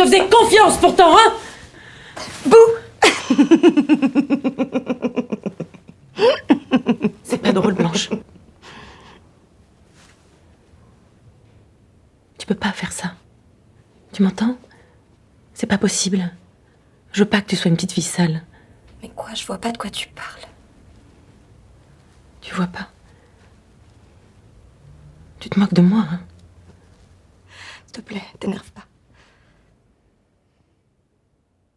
te faisais confiance pourtant, hein? Bouh! C'est pas drôle, Blanche. Tu peux pas faire ça. Tu m'entends? C'est pas possible. Je veux pas que tu sois une petite fille sale. Mais quoi, je vois pas de quoi tu parles. Tu vois pas? Tu te moques de moi, hein? S'il te plaît, t'énerve pas.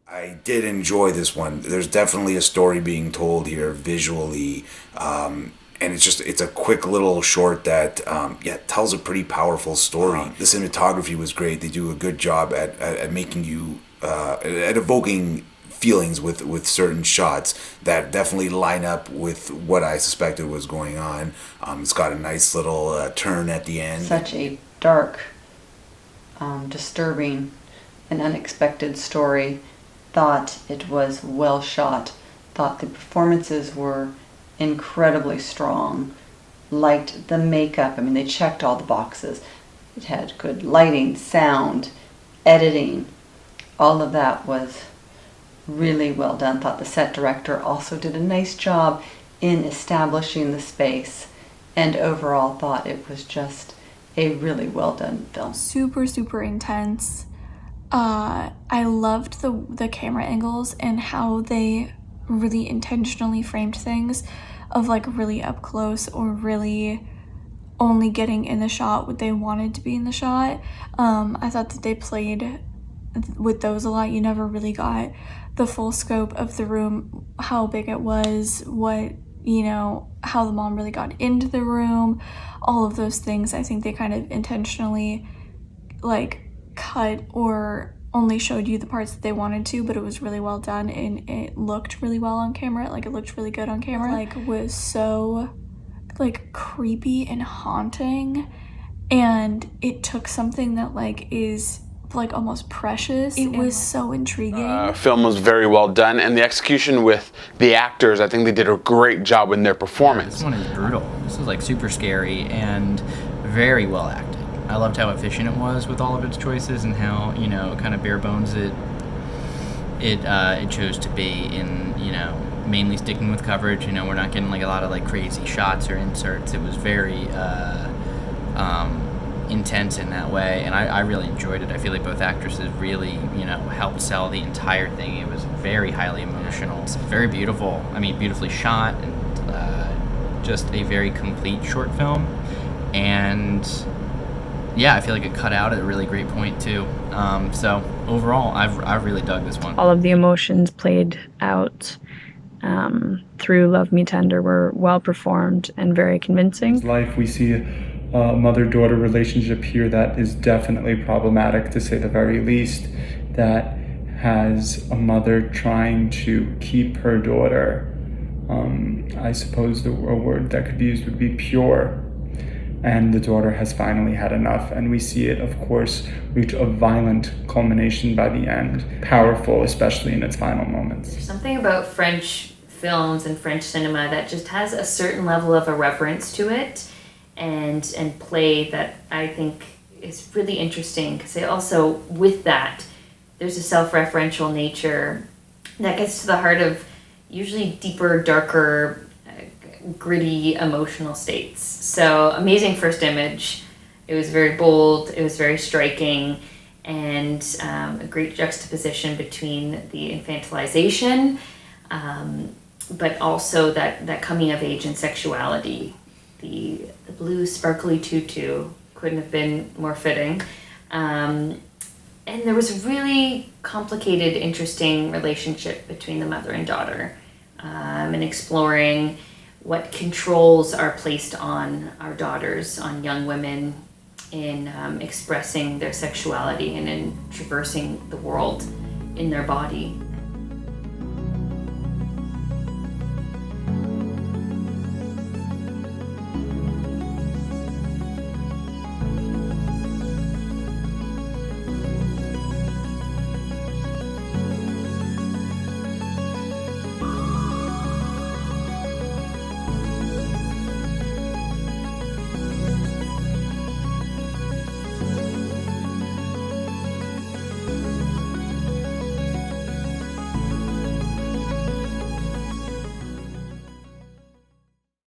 I did enjoy this one. There's definitely a story being told here visually, and it's a quick little short that tells a pretty powerful story. The cinematography was great. They do a good job at making you at evoking feelings with certain shots that definitely line up with what I suspected was going on. It's got a nice little turn at the end. Such a dark, disturbing, and unexpected story. Thought it was well shot, thought the performances were incredibly strong, liked the makeup. I mean, they checked all the boxes. It had good lighting, sound, editing. All of that was really well done. Thought the set director also did a nice job in establishing the space, and overall thought it was just a really well done film. Super, super intense. I loved the camera angles and how they really intentionally framed things of like really up close or really only getting in the shot what they wanted to be in the shot. I thought that they played with those a lot. You never really got the full scope of the room, how big it was, what, you know, how the mom really got into the room, all of those things. I think they kind of intentionally like cut or only showed you the parts that they wanted to, but it was really well done and it looked really well on camera. Like, it looked really good on camera. Like, was so like creepy and haunting, and it took something that like is like almost precious. It was so intriguing. Film was very well done, and the execution with the actors, I think they did a great job in their performance. This one is brutal. This is like super scary and very well acted. I loved how efficient it was with all of its choices and how, you know, kind of bare bones it chose to be in, you know, mainly sticking with coverage. You know, we're not getting like a lot of like crazy shots or inserts. It was very intense in that way, and I really enjoyed it. I feel like both actresses really, you know, helped sell the entire thing. It was very highly emotional. It's very beautiful. I mean, beautifully shot, and just a very complete short film. And yeah, I feel like it cut out at a really great point too. So overall, I've really dug this one. All of the emotions played out through Love Me Tender were well performed and very convincing. Life, we see a mother-daughter relationship here that is definitely problematic, to say the very least, that has a mother trying to keep her daughter, I suppose a word that could be used would be pure. And the daughter has finally had enough, and we see it, of course, reach a violent culmination by the end. Powerful, especially in its final moments. There's something about French films and French cinema that just has a certain level of irreverence to it, and play that I think is really interesting, because they also, with that, there's a self-referential nature that gets to the heart of usually deeper, darker, gritty emotional states. So amazing first image. It was very bold, it was very striking, and a great juxtaposition between the infantilization, but also that coming of age and sexuality. The blue sparkly tutu couldn't have been more fitting. And there was a really complicated, interesting relationship between the mother and daughter, and exploring what controls are placed on our daughters, on young women, in expressing their sexuality and in traversing the world in their body.